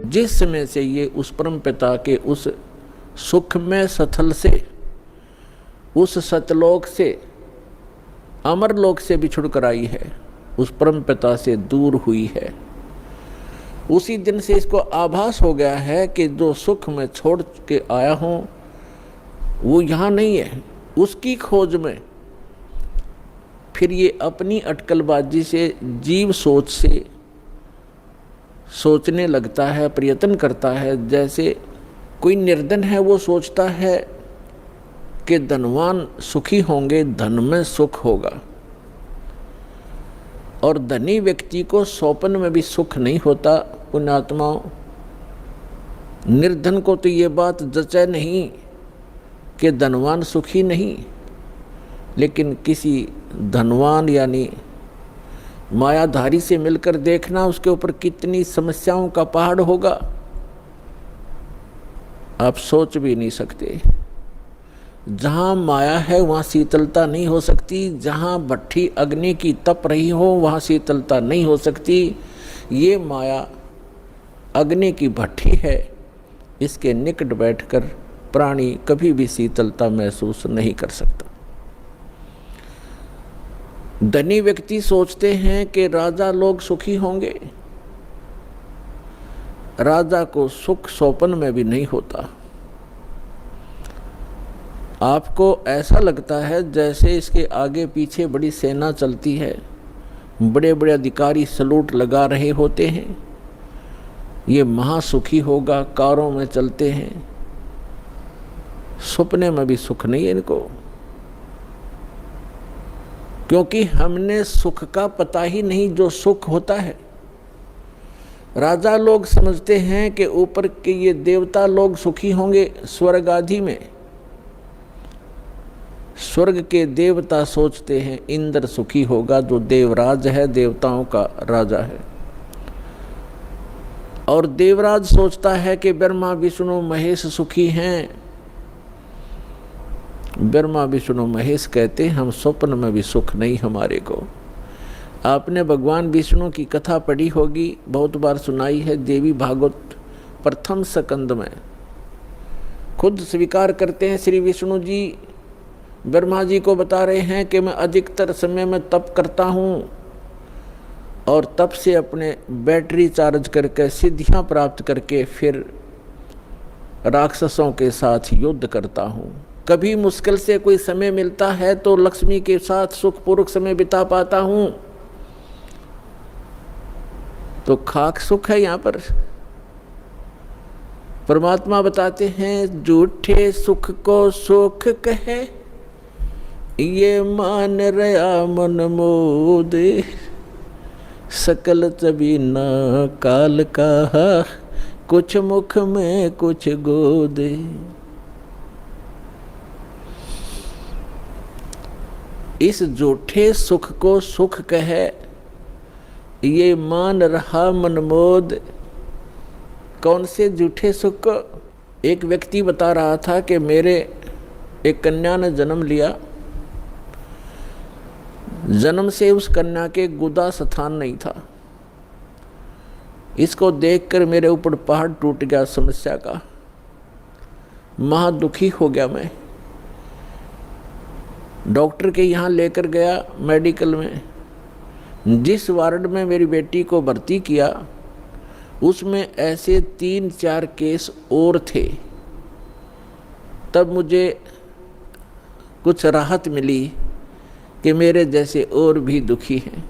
जिस समय से ये उस परम पिता के उस सुखमय स्थल से, उस सतलोक से, अमरलोक से बिछुड़ कर आई है, उस परम पिता से दूर हुई है, उसी दिन से इसको आभास हो गया है कि जो सुख मैं छोड़ के आया हूं वो यहाँ नहीं है। उसकी खोज में फिर ये अपनी अटकलबाजी से, जीव सोच से सोचने लगता है, प्रयत्न करता है। जैसे कोई निर्धन है, वो सोचता है कि धनवान सुखी होंगे, धन में सुख होगा, और धनी व्यक्ति को स्वप्न में भी सुख नहीं होता। पुण्यात्माओं, निर्धन को तो ये बात जचे नहीं कि धनवान सुखी नहीं, लेकिन किसी धनवान यानी मायाधारी से मिलकर देखना उसके ऊपर कितनी समस्याओं का पहाड़ होगा, आप सोच भी नहीं सकते। जहाँ माया है वहाँ शीतलता नहीं हो सकती, जहाँ भट्ठी अग्नि की तप रही हो वहाँ शीतलता नहीं हो सकती। ये माया अग्नि की भट्ठी है, इसके निकट बैठकर प्राणी कभी भी शीतलता महसूस नहीं कर सकता। धनी व्यक्ति सोचते हैं कि राजा लोग सुखी होंगे, राजा को सुख स्वप्न में भी नहीं होता। आपको ऐसा लगता है जैसे इसके आगे पीछे बड़ी सेना चलती है, बड़े बड़े अधिकारी सलूट लगा रहे होते हैं, ये महासुखी होगा, कारों में चलते हैं। सपने में भी सुख नहीं है इनको, क्योंकि हमने सुख का पता ही नहीं जो सुख होता है। राजा लोग समझते हैं कि ऊपर के ये देवता लोग सुखी होंगे स्वर्ग आदि में। स्वर्ग के देवता सोचते हैं इंद्र सुखी होगा, जो देवराज है, देवताओं का राजा है। और देवराज सोचता है कि ब्रह्मा विष्णु महेश सुखी हैं। ब्रह्मा विष्णु महेश कहते हैं हम स्वप्न में भी सुख नहीं हमारे को। आपने भगवान विष्णु की कथा पढ़ी होगी, बहुत बार सुनाई है, देवी भागवत प्रथम स्कंद में। खुद स्वीकार करते हैं श्री विष्णु जी, ब्रह्मा जी को बता रहे हैं कि मैं अधिकतर समय में तप करता हूँ और तप से अपने बैटरी चार्ज करके सिद्धियाँ प्राप्त करके फिर राक्षसों के साथ युद्ध करता हूँ। कभी मुश्किल से कोई समय मिलता है तो लक्ष्मी के साथ सुखपूर्वक समय बिता पाता हूँ। तो खाक सुख है यहाँ पर। परमात्मा बताते हैं झूठे सुख को सुख कहे, ये मान रया मन मोद, सकल तभी न काल का, कुछ मुख में कुछ गोद। इस झूठे सुख को सुख कहे, ये मान रहा मनमोद। कौन से झूठे सुख को? एक व्यक्ति बता रहा था कि मेरे एक कन्या ने जन्म लिया, जन्म से उस कन्या के गुदा स्थान नहीं था। इसको देखकर मेरे ऊपर पहाड़ टूट गया समस्या का, महा दुखी हो गया मैं। डॉक्टर के यहाँ लेकर गया मेडिकल में। जिस वार्ड में मेरी बेटी को भर्ती किया उसमें ऐसे 3-4 केस और थे। तब मुझे कुछ राहत मिली कि मेरे जैसे और भी दुखी हैं।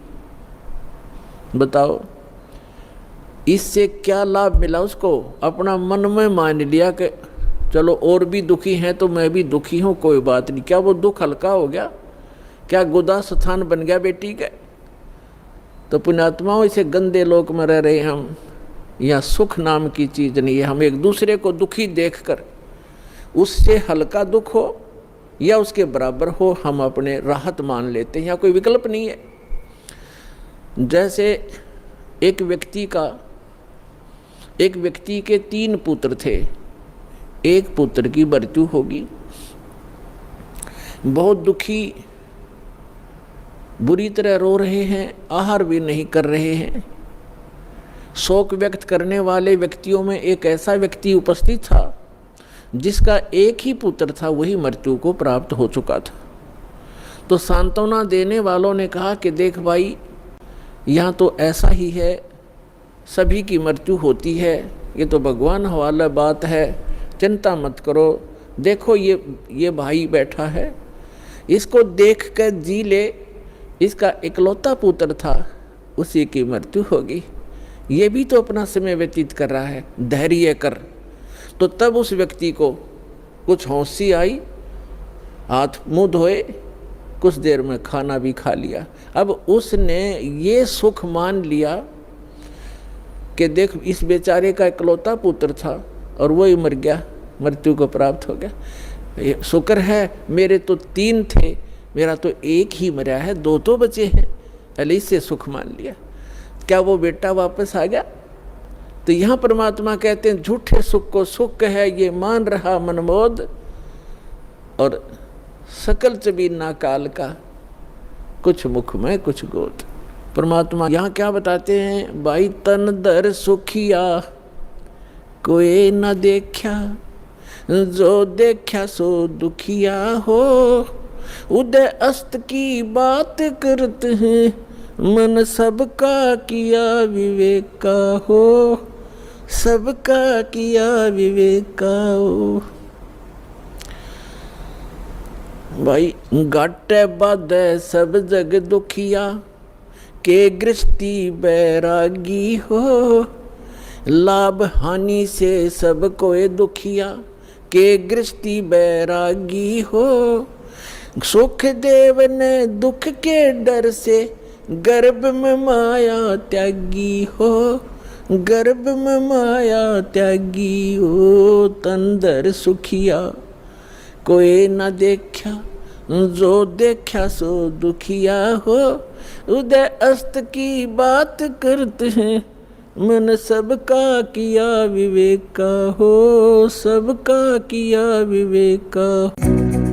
बताओ इससे क्या लाभ मिला उसको? अपना मन में मान लिया कि चलो और भी दुखी हैं तो मैं भी दुखी हूँ, कोई बात नहीं। क्या वो दुख हल्का हो गया? क्या गुदा स्थान बन गया बेटी का? तो पुण्यात्माओं, इसे गंदे लोक में रह रहे हम। यहाँ सुख नाम की चीज़ नहीं है। हम एक दूसरे को दुखी देखकर उससे हल्का दुख हो या उसके बराबर हो, हम अपने राहत मान लेते हैं। यहाँ कोई विकल्प नहीं है। जैसे एक व्यक्ति के 3 पुत्र थे, एक पुत्र की मृत्यु होगी। बहुत दुखी बुरी तरह रो रहे हैं, आहार भी नहीं कर रहे हैं। शोक व्यक्त करने वाले व्यक्तियों में एक ऐसा व्यक्ति उपस्थित था जिसका एक ही पुत्र था, वही मृत्यु को प्राप्त हो चुका था। तो सांत्वना देने वालों ने कहा कि देख भाई, यहाँ तो ऐसा ही है, सभी की मृत्यु होती है, ये तो भगवान वाला बात है, चिंता मत करो। देखो ये भाई बैठा है, इसको देख कर जी ले, इसका इकलौता पुत्र था, उसी की मृत्यु होगी, ये भी तो अपना समय व्यतीत कर रहा है, धैर्य कर। तो तब उस व्यक्ति को कुछ होशी आई, हाथ मुंह धोए, कुछ देर में खाना भी खा लिया। अब उसने ये सुख मान लिया कि देख इस बेचारे का इकलौता पुत्र था और वही मर गया, मृत्यु को प्राप्त हो गया। शुक्र है मेरे तो 3 थे, मेरा तो एक ही मरा है, 2 तो बचे हैं, पहले इससे सुख मान लिया। क्या वो बेटा वापस आ गया? तो यहाँ परमात्मा कहते हैं झूठे सुख को सुख है ये मान रहा मनमोद, और सकल चबीना काल का, कुछ मुख में कुछ गोद। परमात्मा यहाँ क्या बताते हैं, भाई तन दर सुखिया कोई न देखा, जो देखा सो दुखिया हो, उदय अस्त की बात करते हैं, मन सबका किया विवेक का हो, सबका किया विवेक का हो। भाई घाटे बाधे सब जग दुखिया, के गृहस्थी बैरागी हो, लाभ हानि से सब कोई दुखिया, के गृहस्थी बैरागी हो, सुख देव ने दुख के डर से, गर्भ में माया त्यागी हो, गर्भ में माया त्यागी हो, तंदर सुखिया कोई न देखा, जो देखा सो दुखिया हो, उदय अस्त की बात करते हैं, मन सबका किया विवेक का हो, सबका किया विवेक का।